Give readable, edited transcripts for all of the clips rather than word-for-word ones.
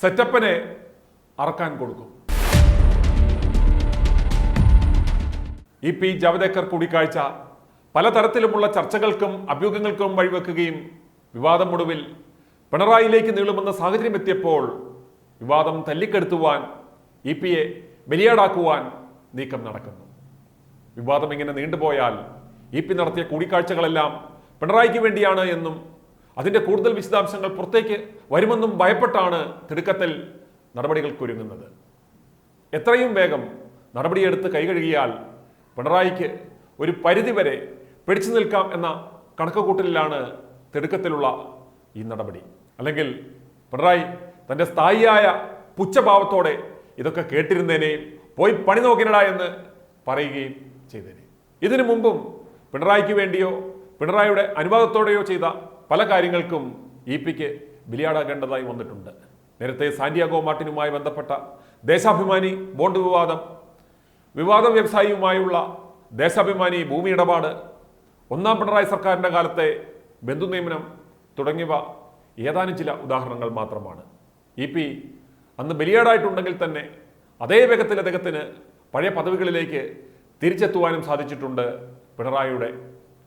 സെറ്റപ്പിനെ അറക്കാൻ കൊടുക്കും. EP ജാവദേക്കർ കൂടിക്കാഴ്ച പലതരത്തിലുമുള്ള ചർച്ചകൾക്കും അഭ്യൂഹങ്ങൾക്കും വഴിവെക്കുകയും വിവാദം ഒടുവിൽ പിണറായിയിലേക്ക് നീളുമെന്ന സാഹചര്യം എത്തിയപ്പോൾ വിവാദം തല്ലിക്കെടുത്തുവാൻ EP-യെ ബലിയാടാക്കുവാൻ നീക്കം നടക്കുന്നു. വിവാദം ഇങ്ങനെ നീണ്ടുപോയാൽ EP നടത്തിയ കൂടിക്കാഴ്ചകളെല്ലാം പിണറായിക്ക് വേണ്ടിയാണ് എന്നും അതിൻ്റെ കൂടുതൽ വിശദാംശങ്ങൾ പുറത്തേക്ക് വരുമെന്നും ഭയപ്പെട്ടാണ് തിടുക്കത്തിൽ നടപടികൾക്കൊരുങ്ങുന്നത്. എത്രയും വേഗം നടപടിയെടുത്ത് കൈകഴുകിയാൽ പിണറായിക്ക് ഒരു പരിധിവരെ പിടിച്ചു നിൽക്കാം എന്ന കണക്കുകൂട്ടലിലാണ് തിടുക്കത്തിലുള്ള ഈ നടപടി. അല്ലെങ്കിൽ പിണറായി തൻ്റെ സ്ഥായിയായ പുച്ഛഭാവത്തോടെ ഇതൊക്കെ കേട്ടിരുന്നേനെയും പോയി പണി നോക്കിനടാ എന്ന് പറയുകയും ചെയ്തേനെ. ഇതിനു മുമ്പും പിണറായിക്ക് വേണ്ടിയോ പിണറായിയുടെ അനുവാദത്തോടെയോ ചെയ്ത പല കാര്യങ്ങൾക്കും EP-ക്ക് ബലിയാടാകേണ്ടതായി വന്നിട്ടുണ്ട്. നേരത്തെ സാന്റിയാഗോ മാർട്ടിനുമായി ബന്ധപ്പെട്ട ദേശാഭിമാനി ബോണ്ട് വിവാദ വ്യവസായിയുമായുള്ള ദേശാഭിമാനി ഭൂമി ഇടപാട്, ഒന്നാം പിണറായി സർക്കാരിൻ്റെ കാലത്തെ ബന്ധുനിയമനം തുടങ്ങിയവ ഏതാനും ചില ഉദാഹരണങ്ങൾ മാത്രമാണ്. EP അന്ന് ബലിയാടായിട്ടുണ്ടെങ്കിൽ തന്നെ അതേ വേഗത്തിൽ അദ്ദേഹത്തിന് പഴയ പദവികളിലേക്ക് തിരിച്ചെത്തുവാനും സാധിച്ചിട്ടുണ്ട് പിണറായിയുടെ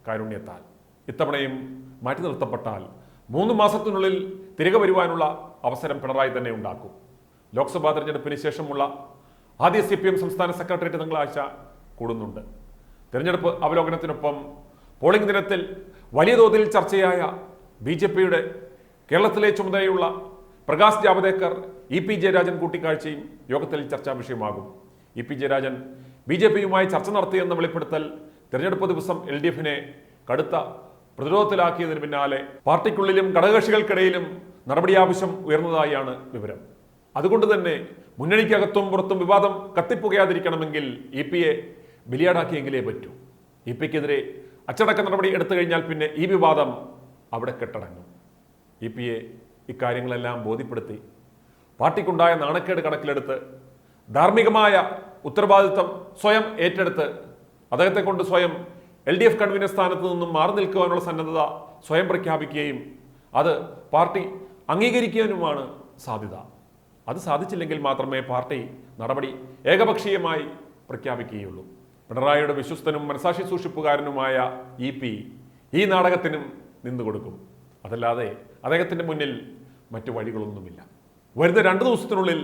കാരുണ്യത്താൽ. ഇത്തവണയും മാറ്റി നിർത്തപ്പെട്ടാൽ 3 മാസത്തിനുള്ളിൽ തിരികെ വരുവാനുള്ള അവസരം പിണറായി തന്നെ ഉണ്ടാക്കും. ലോക്സഭാ തെരഞ്ഞെടുപ്പിന് ശേഷമുള്ള ആദ്യ CPM സംസ്ഥാന സെക്രട്ടേറിയറ്റ് തിങ്കളാഴ്ച കൂടുന്നുണ്ട്. തെരഞ്ഞെടുപ്പ് അവലോകനത്തിനൊപ്പം പോളിംഗ് ദിനത്തിൽ വലിയ തോതിൽ ചർച്ചയായ BJP-യുടെ കേരളത്തിലെ ചുമതലയുള്ള പ്രകാശ് ജാവദേക്കർ EP ജയരാജൻ കൂട്ടിക്കാഴ്ചയും യോഗത്തിൽ ചർച്ചാ വിഷയമാകും. EP ജയരാജൻ BJP-യുമായി ചർച്ച നടത്തിയെന്ന വെളിപ്പെടുത്തൽ തെരഞ്ഞെടുപ്പ് ദിവസം LDF-നെ കടുത്ത പ്രതിരോധത്തിലാക്കിയതിന് പിന്നാലെ പാർട്ടിക്കുള്ളിലും ഘടകകക്ഷികൾക്കിടയിലും നടപടി ആവശ്യം ഉയർന്നതായാണ് വിവരം. അതുകൊണ്ട് തന്നെ മുന്നണിക്കകത്തും പുറത്തും വിവാദം കത്തിപ്പുകയാതിരിക്കണമെങ്കിൽ EP-യെ ബലിയാടാക്കിയെങ്കിലേ പറ്റൂ. EP-ക്കെതിരെ അച്ചടക്ക നടപടി എടുത്തു കഴിഞ്ഞാൽ പിന്നെ ഈ വിവാദം അവിടെ കെട്ടടങ്ങും. EP-യെ ഇക്കാര്യങ്ങളെല്ലാം ബോധ്യപ്പെടുത്തി പാർട്ടിക്കുണ്ടായ നാണക്കേട് കണക്കിലെടുത്ത് ധാർമ്മികമായ ഉത്തരവാദിത്വം സ്വയം ഏറ്റെടുത്ത് അദ്ദേഹത്തെ കൊണ്ട് സ്വയം LDF കൺവീനർ സ്ഥാനത്ത് നിന്നും മാറി നിൽക്കുവാനുള്ള സന്നദ്ധത സ്വയം പ്രഖ്യാപിക്കുകയും അത് പാർട്ടി അംഗീകരിക്കാനുമാണ് സാധ്യത. അത് സാധിച്ചില്ലെങ്കിൽ മാത്രമേ പാർട്ടി നടപടി ഏകപക്ഷീയമായി പ്രഖ്യാപിക്കുകയുള്ളൂ. പിണറായിയുടെ വിശ്വസ്തനും മനസാക്ഷി സൂക്ഷിപ്പുകാരനുമായ EP ഈ നാടകത്തിനും നിന്നുകൊടുക്കും. അതല്ലാതെ അദ്ദേഹത്തിൻ്റെ മുന്നിൽ മറ്റു വഴികളൊന്നുമില്ല. വരുന്ന 2 ദിവസത്തിനുള്ളിൽ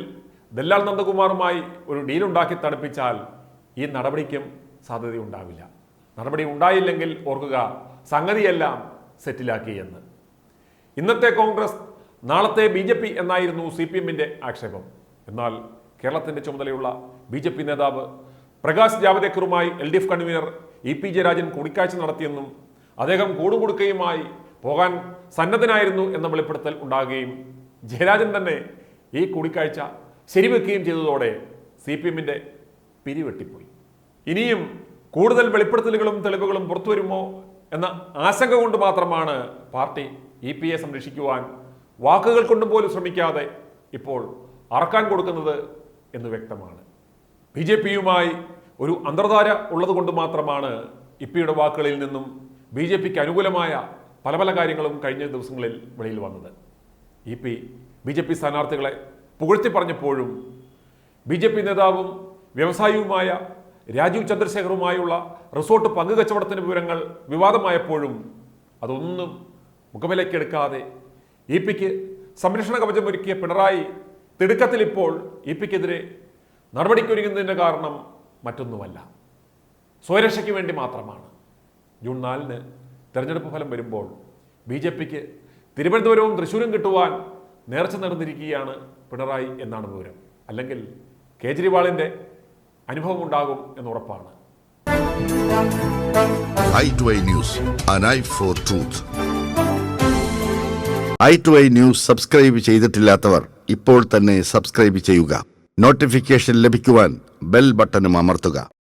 ദല്ലാൽ നന്ദകുമാറുമായി ഒരു ഡീലുണ്ടാക്കി തണുപ്പിച്ചാൽ ഈ നടപടിക്കും സാധ്യതയുണ്ടാവില്ല. നടപടി ഉണ്ടായില്ലെങ്കിൽ ഓർക്കുക, സംഗതിയെല്ലാം സെറ്റിലാക്കി എന്ന്. ഇന്നത്തെ കോൺഗ്രസ്, നാളത്തെ BJP എന്നായിരുന്നു CPM-ന്റെ ആക്ഷേപം. എന്നാൽ കേരളത്തിൻ്റെ ചുമതലയുള്ള BJP നേതാവ് പ്രകാശ് ജാവദേക്കറുമായി LDF കൺവീനർ EP ജയരാജൻ കൂടിക്കാഴ്ച നടത്തിയെന്നും അദ്ദേഹം കൂടുകൊടുക്കുകയുമായി പോകാൻ സന്നദ്ധനായിരുന്നു എന്ന വെളിപ്പെടുത്തൽ ഉണ്ടാകുകയും ജയരാജൻ തന്നെ ഈ കൂടിക്കാഴ്ച ശരിവെക്കുകയും ചെയ്തതോടെ CPM-ന്റെ പിരിവെട്ടിപ്പോയി. ഇനിയും കൂടുതൽ വെളിപ്പെടുത്തലുകളും തെളിവുകളും പുറത്തുവരുമോ എന്ന ആശങ്ക കൊണ്ട് മാത്രമാണ് പാർട്ടി EP-യെ സംരക്ഷിക്കുവാൻ വാക്കുകൾ കൊണ്ടും പോലും ശ്രമിക്കാതെ ഇപ്പോൾ അറക്കാൻ കൊടുക്കുന്നത് എന്ന് വ്യക്തമാണ്. BJP-യുമായി ഒരു അന്തർധാര ഉള്ളതുകൊണ്ട് മാത്രമാണ് EP-യുടെ വാക്കുകളിൽ നിന്നും BJP-ക്ക് അനുകൂലമായ പല പല കാര്യങ്ങളും കഴിഞ്ഞ ദിവസങ്ങളിൽ വെളിയിൽ വന്നത്. EP BJP സ്ഥാനാർത്ഥികളെ പുകഴ്ത്തി പറഞ്ഞപ്പോഴും BJP നേതാവും വ്യവസായിയുമായ രാജീവ് ചന്ദ്രശേഖറുമായുള്ള റിസോർട്ട് പങ്കുകച്ചവടത്തിന് വിവരങ്ങൾ വിവാദമായപ്പോഴും അതൊന്നും മുഖവിലക്കെടുക്കാതെ EP-ക്ക് സംരക്ഷണ കവചമൊരുക്കിയ പിണറായി തിടുക്കത്തിൽ ഇപ്പോൾ EP-ക്കെതിരെ നടപടിക്കൊരുങ്ങുന്നതിൻ്റെ കാരണം മറ്റൊന്നുമല്ല, സ്വയരക്ഷയ്ക്ക് വേണ്ടി മാത്രമാണ്. ജൂൺ 4-ന് തെരഞ്ഞെടുപ്പ് ഫലം വരുമ്പോൾ BJP-ക്ക് തിരുവനന്തപുരവും തൃശ്ശൂരും കിട്ടുവാൻ നേർച്ച നടന്നിരിക്കുകയാണ് പിണറായി എന്നാണ് വിവരം. അല്ലെങ്കിൽ കേജ്രിവാളിൻ്റെ അനുഭവം ഉണ്ടാകും എന്നുറപ്പാണ്. i2i News, an eye for truth. i2i News subscribe ചെയ്തിട്ടില്ലാത്തവർ ഇപ്പോൾ തന്നെ സബ്സ്ക്രൈബ് ചെയ്യുക. നോട്ടിഫിക്കേഷൻ ലഭിക്കുവാൻ ബെൽ ബട്ടണും അമർത്തുക.